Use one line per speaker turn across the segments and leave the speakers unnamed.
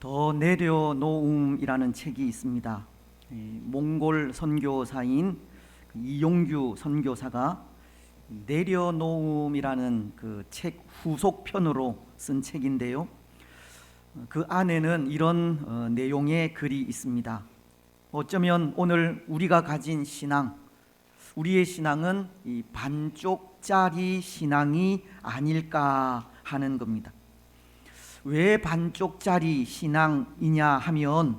더 내려놓음이라는 책이 있습니다. 몽골 선교사인 이용규 선교사가 내려놓음이라는 그 책 후속편으로 쓴 책인데요. 그 안에는 이런 내용의 글이 있습니다. 어쩌면 오늘 우리가 가진 신앙, 우리의 신앙은 이 반쪽짜리 신앙이 아닐까 하는 겁니다. 왜 반쪽짜리 신앙이냐 하면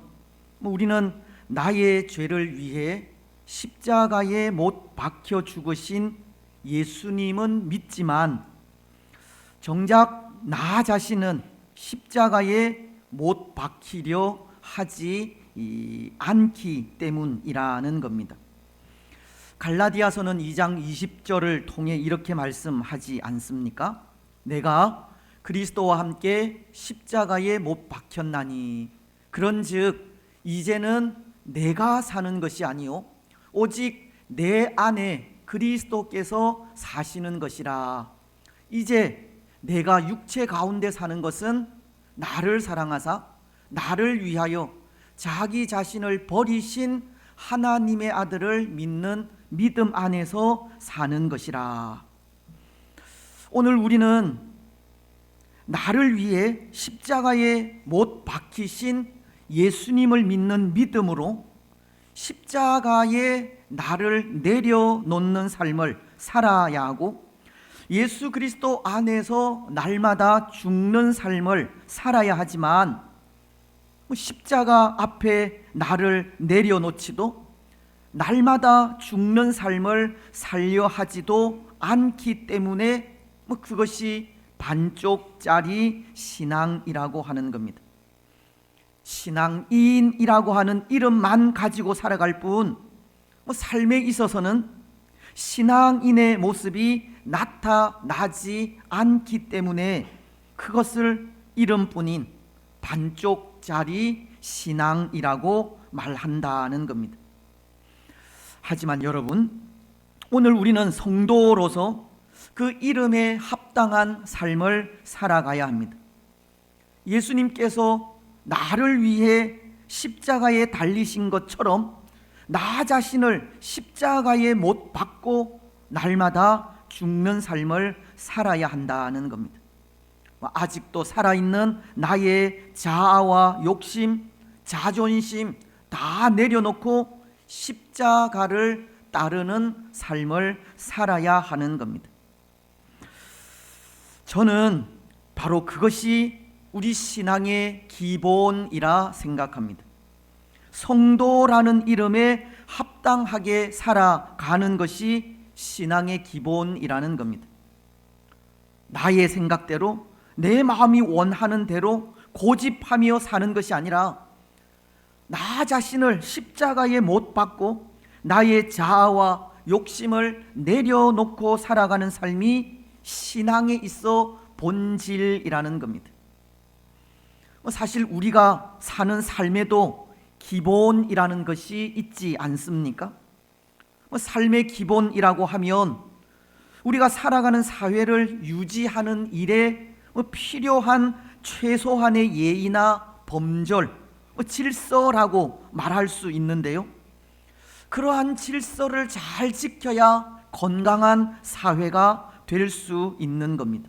우리는 나의 죄를 위해 십자가에 못 박혀 죽으신 예수님은 믿지만 정작 나 자신은 십자가에 못 박히려 하지 않기 때문이라는 겁니다. 갈라디아서는 2장 20절을 통해 이렇게 말씀하지 않습니까? 내가 그리스도와 함께 십자가에 못 박혔나니 그런즉 이제는 내가 사는 것이 아니요 오직 내 안에 그리스도께서 사시는 것이라. 이제 내가 육체 가운데 사는 것은 나를 사랑하사 나를 위하여 자기 자신을 버리신 하나님의 아들을 믿는 믿음 안에서 사는 것이라. 오늘 우리는 나를 위해 십자가에 못 박히신 예수님을 믿는 믿음으로 십자가에 나를 내려놓는 삶을 살아야 하고 예수 그리스도 안에서 날마다 죽는 삶을 살아야 하지만 십자가 앞에 나를 내려놓지도 날마다 죽는 삶을 살려 하지도 않기 때문에 그것이 반쪽짜리 신앙이라고 하는 겁니다. 신앙인이라고 하는 이름만 가지고 살아갈 뿐 삶에 있어서는 신앙인의 모습이 나타나지 않기 때문에 그것을 이름뿐인 반쪽짜리 신앙이라고 말한다는 겁니다. 하지만 여러분, 오늘 우리는 성도로서 그 이름에 합당한 삶을 살아가야 합니다. 예수님께서 나를 위해 십자가에 달리신 것처럼 나 자신을 십자가에 못 박고 날마다 죽는 삶을 살아야 한다는 겁니다. 아직도 살아있는 나의 자아와 욕심, 자존심 다 내려놓고 십자가를 따르는 삶을 살아야 하는 겁니다. 저는 바로 그것이 우리 신앙의 기본이라 생각합니다. 성도라는 이름에 합당하게 살아가는 것이 신앙의 기본이라는 겁니다. 나의 생각대로 내 마음이 원하는 대로 고집하며 사는 것이 아니라 나 자신을 십자가에 못 박고 나의 자아와 욕심을 내려놓고 살아가는 삶이 신앙에 있어 본질이라는 겁니다. 사실 우리가 사는 삶에도 기본이라는 것이 있지 않습니까? 삶의 기본이라고 하면 우리가 살아가는 사회를 유지하는 일에 필요한 최소한의 예의나 범절, 질서라고 말할 수 있는데요. 그러한 질서를 잘 지켜야 건강한 사회가 될 수 있는 겁니다.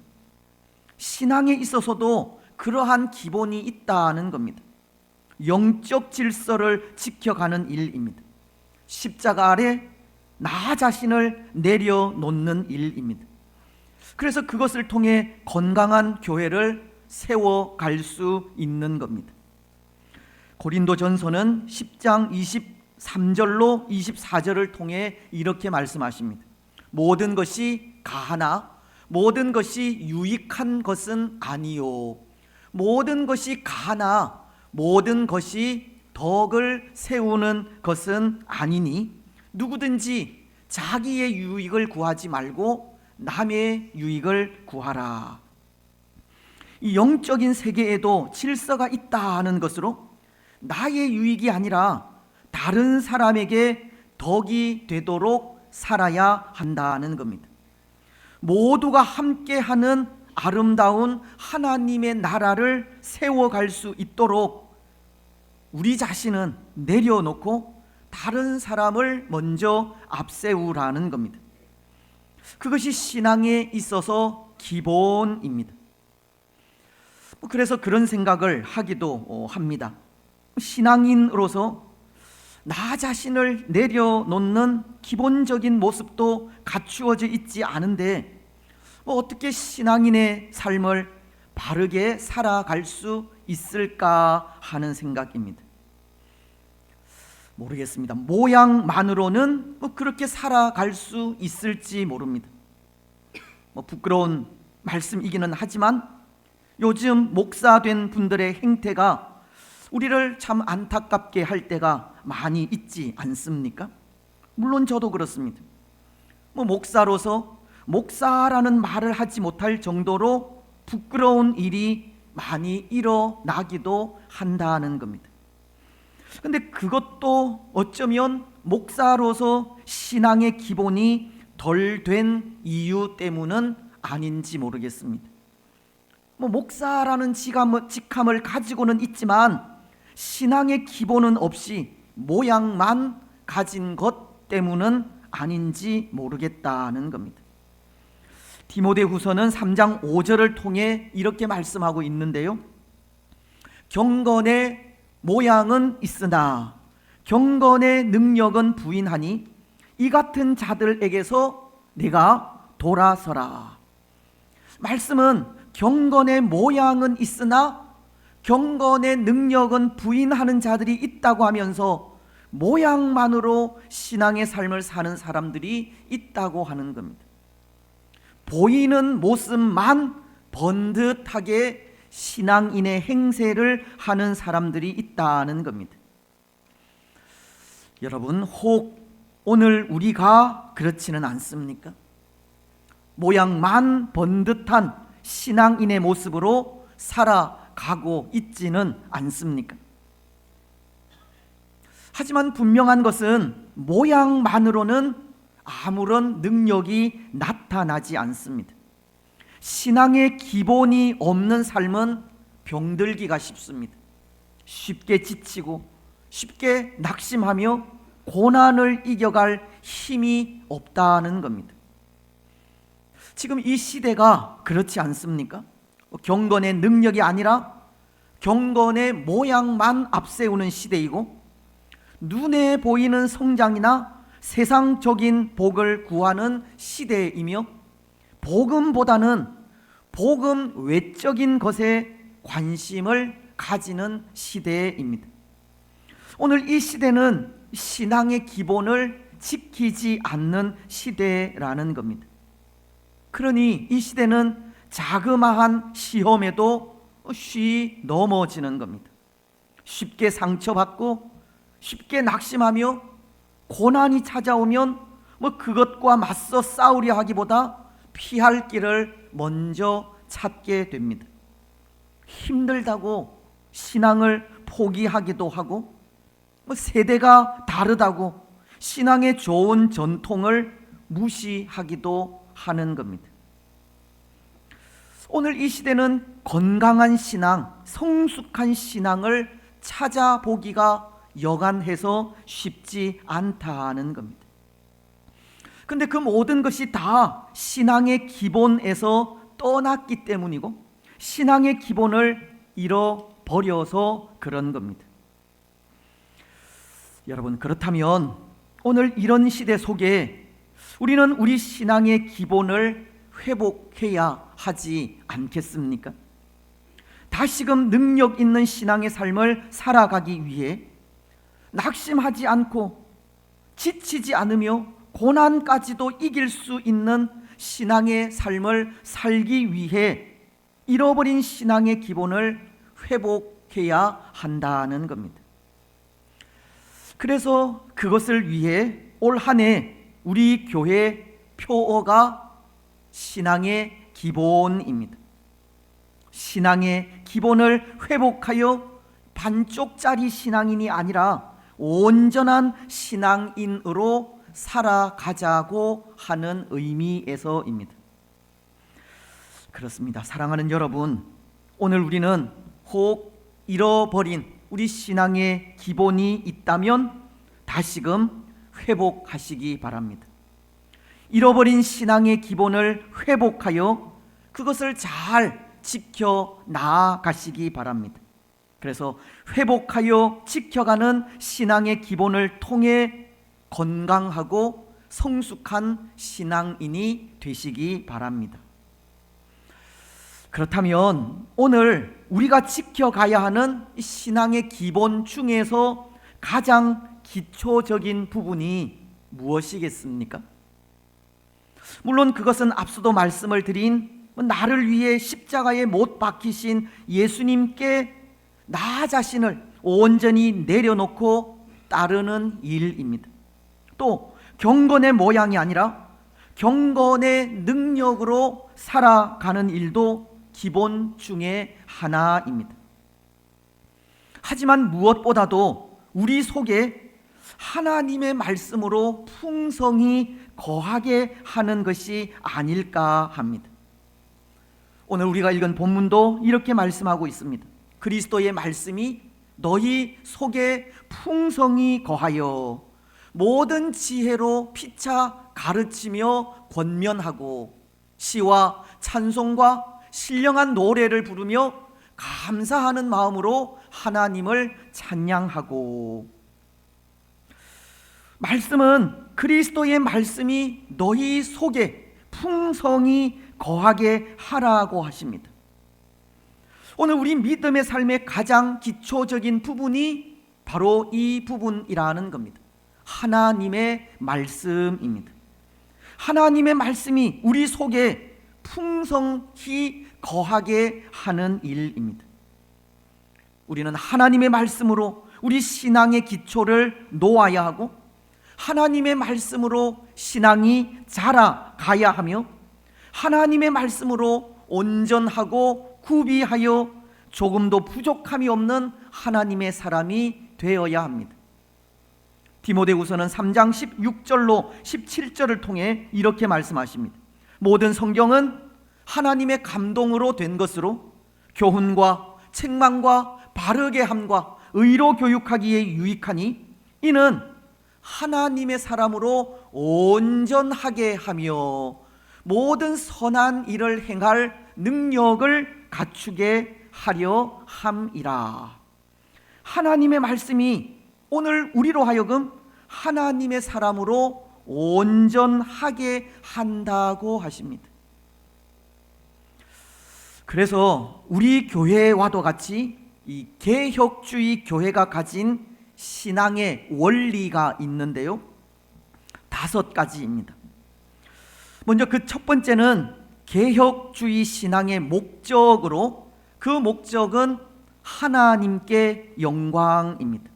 신앙에 있어서도 그러한 기본이 있다는 겁니다. 영적 질서를 지켜가는 일입니다. 십자가 아래 나 자신을 내려놓는 일입니다. 그래서 그것을 통해 건강한 교회를 세워갈 수 있는 겁니다. 고린도전서는 10장 23절로 24절을 통해 이렇게 말씀하십니다. 모든 것이 가하나 모든 것이 유익한 것은 아니요 모든 것이 가하나 모든 것이 덕을 세우는 것은 아니니 누구든지 자기의 유익을 구하지 말고 남의 유익을 구하라. 이 영적인 세계에도 질서가 있다는 것으로 나의 유익이 아니라 다른 사람에게 덕이 되도록 살아야 한다는 겁니다. 모두가 함께하는 아름다운 하나님의 나라를 세워갈 수 있도록 우리 자신은 내려놓고 다른 사람을 먼저 앞세우라는 겁니다. 그것이 신앙에 있어서 기본입니다. 그래서 그런 생각을 하기도 합니다. 신앙인으로서 나 자신을 내려놓는 기본적인 모습도 갖추어져 있지 않은데 어떻게 신앙인의 삶을 바르게 살아갈 수 있을까 하는 생각입니다. 모르겠습니다. 모양만으로는 그렇게 살아갈 수 있을지 모릅니다. 부끄러운 말씀이기는 하지만 요즘 목사된 분들의 행태가 우리를 참 안타깝게 할 때가 많이 있지 않습니까? 물론 저도 그렇습니다. 목사로서 목사라는 말을 하지 못할 정도로 부끄러운 일이 많이 일어나기도 한다는 겁니다. 근데 그것도 어쩌면 목사로서 신앙의 기본이 덜 된 이유 때문은 아닌지 모르겠습니다. 목사라는 직함을 가지고는 있지만 신앙의 기본은 없이 모양만 가진 것 때문은 아닌지 모르겠다는 겁니다. 디모데후서는 3장 5절을 통해 이렇게 말씀하고 있는데요. 경건의 모양은 있으나 경건의 능력은 부인하니 이 같은 자들에게서 내가 돌아서라. 말씀은 경건의 모양은 있으나 경건의 능력은 부인하는 자들이 있다고 하면서 모양만으로 신앙의 삶을 사는 사람들이 있다고 하는 겁니다. 보이는 모습만 번듯하게 신앙인의 행세를 하는 사람들이 있다는 겁니다. 여러분, 혹 오늘 우리가 그렇지는 않습니까? 모양만 번듯한 신앙인의 모습으로 살아가고 있지는 않습니까? 하지만 분명한 것은 모양만으로는 아무런 능력이 나타나지 않습니다. 신앙의 기본이 없는 삶은 병들기가 쉽습니다. 쉽게 지치고 쉽게 낙심하며 고난을 이겨갈 힘이 없다는 겁니다. 지금 이 시대가 그렇지 않습니까? 경건의 능력이 아니라 경건의 모양만 앞세우는 시대이고 눈에 보이는 성장이나 세상적인 복을 구하는 시대이며 복음보다는 복음 외적인 것에 관심을 가지는 시대입니다. 오늘 이 시대는 신앙의 기본을 지키지 않는 시대라는 겁니다. 그러니 이 시대는 자그마한 시험에도 쉬이 넘어지는 겁니다. 쉽게 상처받고 쉽게 낙심하며 고난이 찾아오면 그것과 맞서 싸우려 하기보다 피할 길을 먼저 찾게 됩니다. 힘들다고 신앙을 포기하기도 하고 세대가 다르다고 신앙의 좋은 전통을 무시하기도 하는 겁니다. 오늘 이 시대는 건강한 신앙, 성숙한 신앙을 찾아보기가 여간해서 쉽지 않다는 겁니다. 그런데 그 모든 것이 다 신앙의 기본에서 떠났기 때문이고 신앙의 기본을 잃어버려서 그런 겁니다. 여러분, 그렇다면 오늘 이런 시대 속에 우리는 우리 신앙의 기본을 회복해야 하지 않겠습니까? 다시금 능력 있는 신앙의 삶을 살아가기 위해 낙심하지 않고 지치지 않으며 고난까지도 이길 수 있는 신앙의 삶을 살기 위해 잃어버린 신앙의 기본을 회복해야 한다는 겁니다. 그래서 그것을 위해 올 한 해 우리 교회 표어가 신앙의 기본입니다. 신앙의 기본을 회복하여 반쪽짜리 신앙인이 아니라 온전한 신앙인으로 살아가자고 하는 의미에서입니다. 그렇습니다. 사랑하는 여러분, 오늘 우리는 혹 잃어버린 우리 신앙의 기본이 있다면 다시금 회복하시기 바랍니다. 잃어버린 신앙의 기본을 회복하여 그것을 잘 지켜 나아가시기 바랍니다. 그래서 회복하여 지켜가는 신앙의 기본을 통해 건강하고 성숙한 신앙인이 되시기 바랍니다. 그렇다면 오늘 우리가 지켜가야 하는 신앙의 기본 중에서 가장 기초적인 부분이 무엇이겠습니까? 물론 그것은 앞서도 말씀을 드린 나를 위해 십자가에 못 박히신 예수님께 나 자신을 온전히 내려놓고 따르는 일입니다. 또 경건의 모양이 아니라 경건의 능력으로 살아가는 일도 기본 중에 하나입니다. 하지만 무엇보다도 우리 속에 하나님의 말씀으로 풍성히 거하게 하는 것이 아닐까 합니다. 오늘 우리가 읽은 본문도 이렇게 말씀하고 있습니다. 그리스도의 말씀이 너희 속에 풍성히 거하여 모든 지혜로 피차 가르치며 권면하고 시와 찬송과 신령한 노래를 부르며 감사하는 마음으로 하나님을 찬양하고. 말씀은 그리스도의 말씀이 너희 속에 풍성히 거하게 하라고 하십니다. 오늘 우리 믿음의 삶의 가장 기초적인 부분이 바로 이 부분이라는 겁니다. 하나님의 말씀입니다. 하나님의 말씀이 우리 속에 풍성히 거하게 하는 일입니다. 우리는 하나님의 말씀으로 우리 신앙의 기초를 놓아야 하고 하나님의 말씀으로 신앙이 자라가야 하며 하나님의 말씀으로 온전하고 구비하여 조금도 부족함이 없는 하나님의 사람이 되어야 합니다. 디모데후서는 3장 16절로 17절을 통해 이렇게 말씀하십니다. 모든 성경은 하나님의 감동으로 된 것으로 교훈과 책망과 바르게 함과 의로 교육하기에 유익하니 이는 하나님의 사람으로 온전하게 하며 모든 선한 일을 행할 능력을 갖추게 하려 함이라. 하나님의 말씀이 오늘 우리로 하여금 하나님의 사람으로 온전하게 한다고 하십니다. 그래서 우리 교회와도 같이 이 개혁주의 교회가 가진 신앙의 원리가 있는데요, 5가지입니다. 먼저 그 첫 번째는 개혁주의 신앙의 목적으로, 그 목적은 하나님께 영광입니다.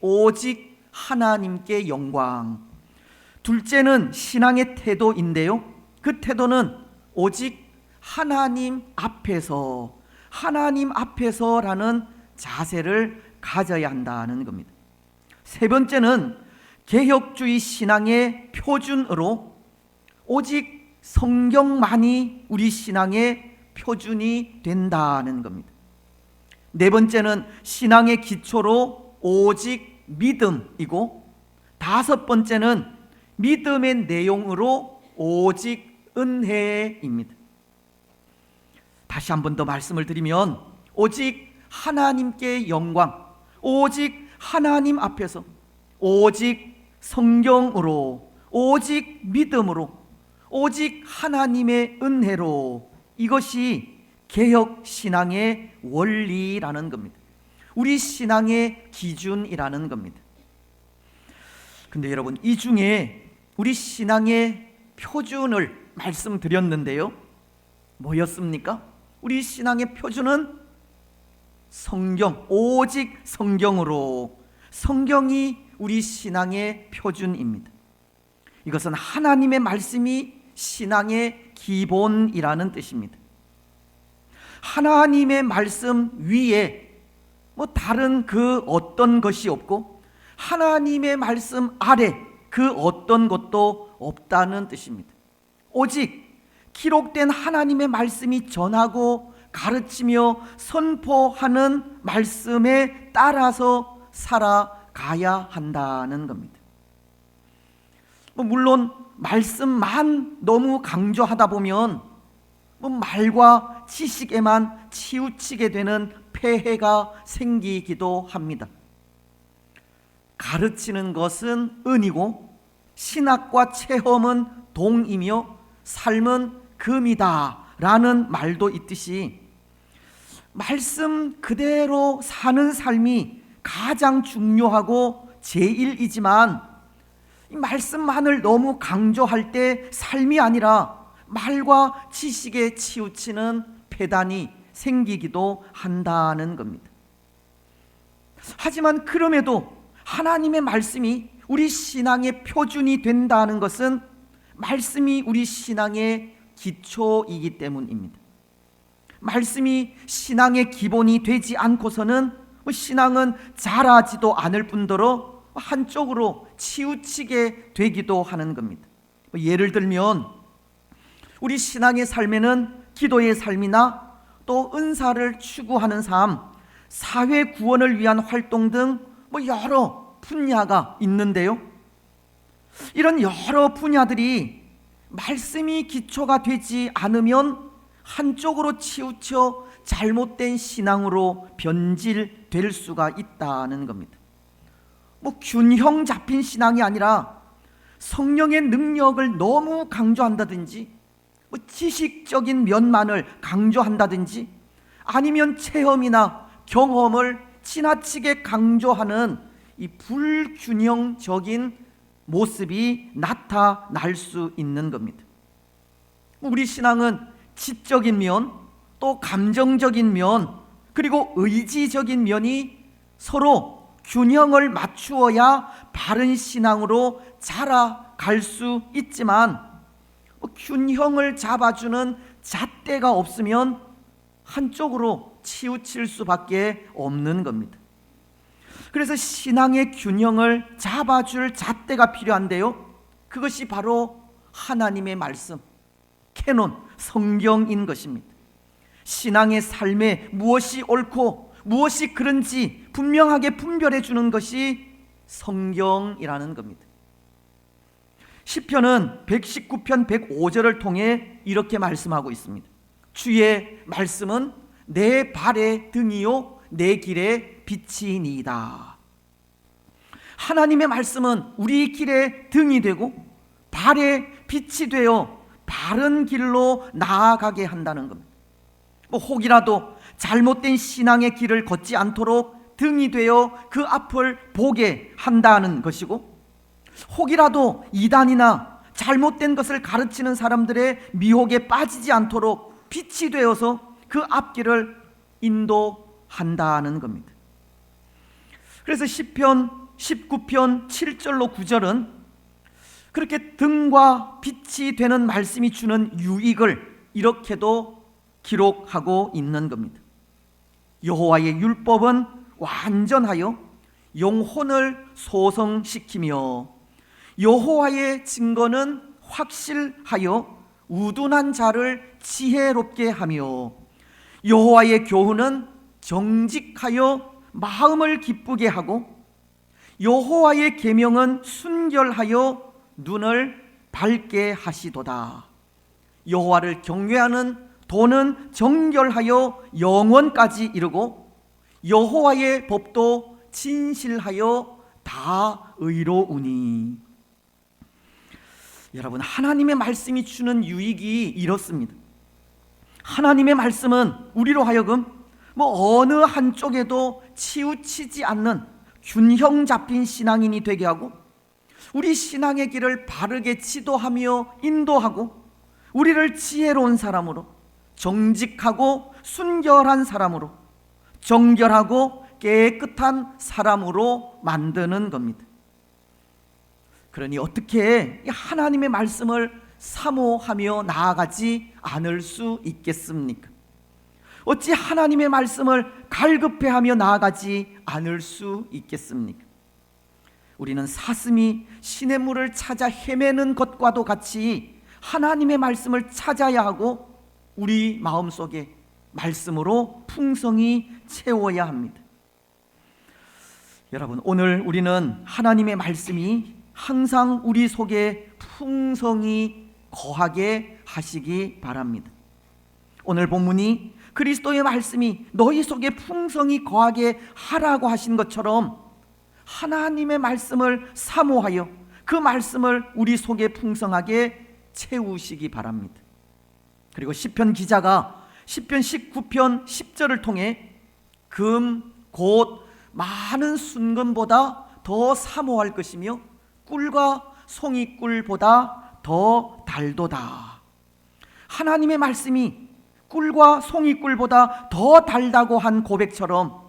오직 하나님께 영광. 둘째는 신앙의 태도인데요, 그 태도는 오직 하나님 앞에서라는 자세를 가져야 한다는 겁니다. 세 번째는 개혁주의 신앙의 표준으로 오직 성경만이 우리 신앙의 표준이 된다는 겁니다. 네 번째는 신앙의 기초로 오직 믿음이고, 5번째는 믿음의 내용으로 오직 은혜입니다. 다시 한 번 더 말씀을 드리면 오직 하나님께 영광, 오직 하나님 앞에서, 오직 성경으로, 오직 믿음으로, 오직 하나님의 은혜로, 이것이 개혁신앙의 원리라는 겁니다. 우리 신앙의 기준이라는 겁니다. 근데 여러분, 이 중에 우리 신앙의 표준을 말씀드렸는데요, 뭐였습니까? 우리 신앙의 표준은 성경, 오직 성경으로, 성경이 우리 신앙의 표준입니다. 이것은 하나님의 말씀이 신앙의 기본이라는 뜻입니다. 하나님의 말씀 위에 다른 그 어떤 것이 없고 하나님의 말씀 아래 그 어떤 것도 없다는 뜻입니다. 오직 기록된 하나님의 말씀이 전하고 가르치며 선포하는 말씀에 따라서 살아가야 한다는 겁니다. 물론 말씀만 너무 강조하다 보면 말과 지식에만 치우치게 되는 폐해가 생기기도 합니다. 가르치는 것은 은이고 신학과 체험은 동이며 삶은 금이다 라는 말도 있듯이 말씀 그대로 사는 삶이 가장 중요하고 제일이지만 이 말씀만을 너무 강조할 때 삶이 아니라 말과 지식에 치우치는 폐단이 생기기도 한다는 겁니다. 하지만 그럼에도 하나님의 말씀이 우리 신앙의 표준이 된다는 것은 말씀이 우리 신앙의 기초이기 때문입니다. 말씀이 신앙의 기본이 되지 않고서는 신앙은 자라지도 않을 뿐더러 한쪽으로 치우치게 되기도 하는 겁니다. 예를 들면 우리 신앙의 삶에는 기도의 삶이나 또 은사를 추구하는 삶, 사회 구원을 위한 활동 등 여러 분야가 있는데요. 이런 여러 분야들이 말씀이 기초가 되지 않으면 한쪽으로 치우쳐 잘못된 신앙으로 변질될 수가 있다는 겁니다. 균형 잡힌 신앙이 아니라 성령의 능력을 너무 강조한다든지 지식적인 면만을 강조한다든지 아니면 체험이나 경험을 지나치게 강조하는 이 불균형적인 모습이 나타날 수 있는 겁니다. 우리 신앙은 지적인 면, 또 감정적인 면, 그리고 의지적인 면이 서로 균형을 맞추어야 바른 신앙으로 자라갈 수 있지만 균형을 잡아주는 잣대가 없으면 한쪽으로 치우칠 수밖에 없는 겁니다. 그래서 신앙의 균형을 잡아줄 잣대가 필요한데요, 그것이 바로 하나님의 말씀, 캐논, 성경인 것입니다. 신앙의 삶에 무엇이 옳고 무엇이 그른지 분명하게 분별해 주는 것이 성경이라는 겁니다. 시편은 119편 105절을 통해 이렇게 말씀하고 있습니다. 주의 말씀은 내 발의 등이요 내 길의 빛이니이다. 하나님의 말씀은 우리 길의 등이 되고 발의 빛이 되어 바른 길로 나아가게 한다는 겁니다. 혹이라도 잘못된 신앙의 길을 걷지 않도록 등이 되어 그 앞을 보게 한다는 것이고, 혹이라도 이단이나 잘못된 것을 가르치는 사람들의 미혹에 빠지지 않도록 빛이 되어서 그 앞길을 인도한다는 겁니다. 그래서 시편 19편 7절로 9절은 그렇게 등과 빛이 되는 말씀이 주는 유익을 이렇게도 기록하고 있는 겁니다. 여호와의 율법은 완전하여 영혼을 소성시키며 여호와의 증거는 확실하여 우둔한 자를 지혜롭게 하며 여호와의 교훈은 정직하여 마음을 기쁘게 하고 여호와의 계명은 순결하여 눈을 밝게 하시도다. 여호와를 경외하는 도는 정결하여 영원까지 이르고 여호와의 법도 진실하여 다 의로우니. 여러분, 하나님의 말씀이 주는 유익이 이렇습니다. 하나님의 말씀은 우리로 하여금 어느 한쪽에도 치우치지 않는 균형 잡힌 신앙인이 되게 하고 우리 신앙의 길을 바르게 지도하며 인도하고 우리를 지혜로운 사람으로, 정직하고 순결한 사람으로, 정결하고 깨끗한 사람으로 만드는 겁니다. 그러니 어떻게 하나님의 말씀을 사모하며 나아가지 않을 수 있겠습니까? 어찌 하나님의 말씀을 갈급해하며 나아가지 않을 수 있겠습니까? 우리는 사슴이 시냇물을 찾아 헤매는 것과도 같이 하나님의 말씀을 찾아야 하고 우리 마음속에 말씀으로 풍성히 채워야 합니다. 여러분, 오늘 우리는 하나님의 말씀이 항상 우리 속에 풍성히 거하게 하시기 바랍니다. 오늘 본문이 그리스도의 말씀이 너희 속에 풍성히 거하게 하라고 하신 것처럼 하나님의 말씀을 사모하여 그 말씀을 우리 속에 풍성하게 채우시기 바랍니다. 그리고 시편 기자가 시편 19편 10절을 통해 금, 곧 많은 순금보다 더 사모할 것이며 꿀과 송이꿀보다 더 달도다. 하나님의 말씀이 꿀과 송이꿀보다 더 달다고 한 고백처럼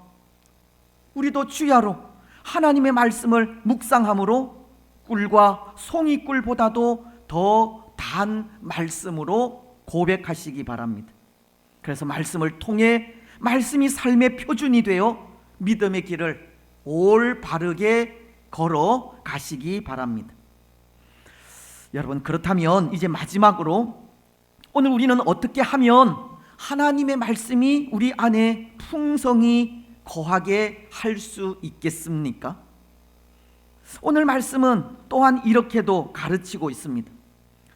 우리도 주야로 하나님의 말씀을 묵상함으로 꿀과 송이꿀보다도 더 단 말씀으로 고백하시기 바랍니다. 그래서 말씀을 통해 말씀이 삶의 표준이 되어 믿음의 길을 올바르게 걸어 가시기 바랍니다. 여러분, 그렇다면 이제 마지막으로 오늘 우리는 어떻게 하면 하나님의 말씀이 우리 안에 풍성히 거하게 할 수 있겠습니까? 오늘 말씀은 또한 이렇게도 가르치고 있습니다.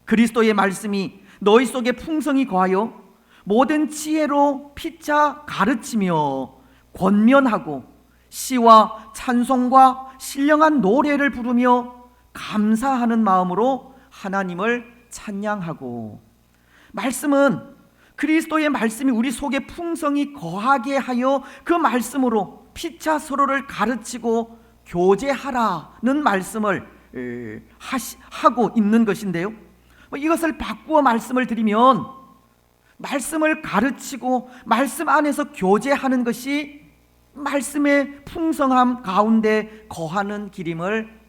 그리스도의 말씀이 너희 속에 풍성히 거하여 모든 지혜로 피차 가르치며 권면하고 시와 찬송과 신령한 노래를 부르며 감사하는 마음으로 하나님을 찬양하고. 말씀은 그리스도의 말씀이 우리 속에 풍성히 거하게 하여 그 말씀으로 피차 서로를 가르치고 교제하라는 말씀을 하고 있는 것인데요, 이것을 바꾸어 말씀을 드리면 말씀을 가르치고 말씀 안에서 교제하는 것이 말씀의 풍성함 가운데 거하는 길임을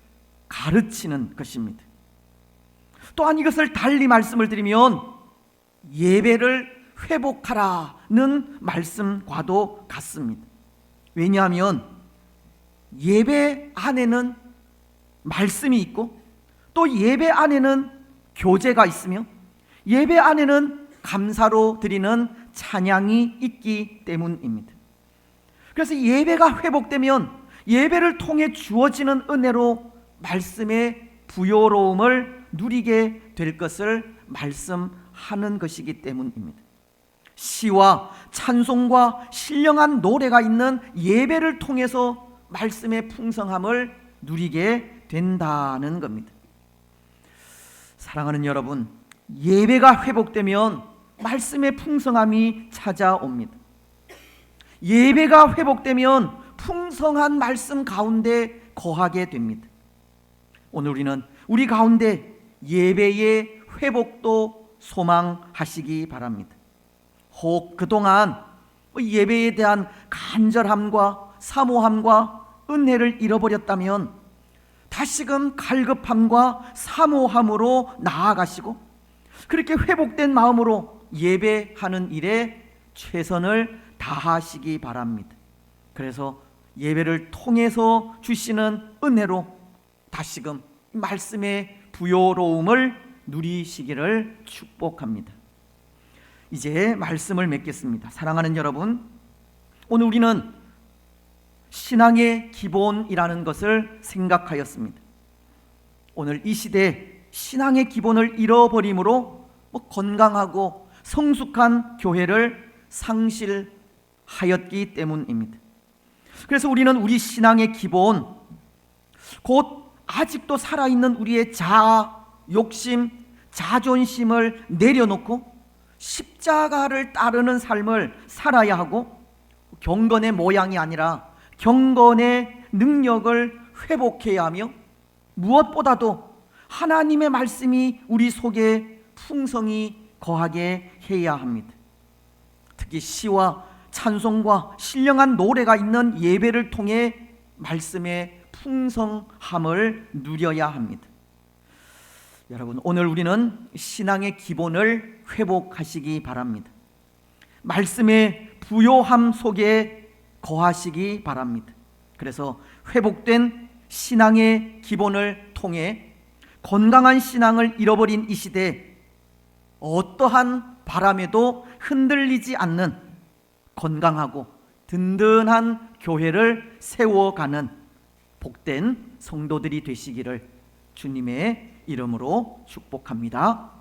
가르치는 것입니다. 또한 이것을 달리 말씀을 드리면 예배를 회복하라는 말씀과도 같습니다. 왜냐하면 예배 안에는 말씀이 있고 또 예배 안에는 교제가 있으며 예배 안에는 감사로 드리는 찬양이 있기 때문입니다. 그래서 예배가 회복되면 예배를 통해 주어지는 은혜로 말씀의 부요로움을 누리게 될 것을 말씀하는 것이기 때문입니다. 시와 찬송과 신령한 노래가 있는 예배를 통해서 말씀의 풍성함을 누리게 된다는 겁니다. 사랑하는 여러분, 예배가 회복되면 말씀의 풍성함이 찾아옵니다. 예배가 회복되면 풍성한 말씀 가운데 거하게 됩니다. 오늘 우리는 우리 가운데 예배의 회복도 소망하시기 바랍니다. 혹 그동안 예배에 대한 간절함과 사모함과 은혜를 잃어버렸다면 다시금 갈급함과 사모함으로 나아가시고 그렇게 회복된 마음으로 예배하는 일에 최선을 다하시기 바랍니다. 그래서 예배를 통해서 주시는 은혜로 다시금 말씀의 부요로움을 누리시기를 축복합니다. 이제 말씀을 맺겠습니다. 사랑하는 여러분, 오늘 우리는 신앙의 기본이라는 것을 생각하였습니다. 오늘 이 시대에 신앙의 기본을 잃어버림으로 건강하고 성숙한 교회를 상실하였기 때문입니다. 그래서 우리는 우리 신앙의 기본, 곧 아직도 살아있는 우리의 자아, 욕심, 자존심을 내려놓고 십자가를 따르는 삶을 살아야 하고 경건의 모양이 아니라 경건의 능력을 회복해야 하며 무엇보다도 하나님의 말씀이 우리 속에 풍성히 거하게 해야 합니다. 특히 시와 찬송과 신령한 노래가 있는 예배를 통해 말씀의 풍성함을 누려야 합니다. 여러분, 오늘 우리는 신앙의 기본을 회복하시기 바랍니다. 말씀의 부요함 속에 거하시기 바랍니다. 그래서 회복된 신앙의 기본을 통해 건강한 신앙을 잃어버린 이 시대에 어떠한 바람에도 흔들리지 않는 건강하고 든든한 교회를 세워가는 복된 성도들이 되시기를 주님의 이름으로 축복합니다.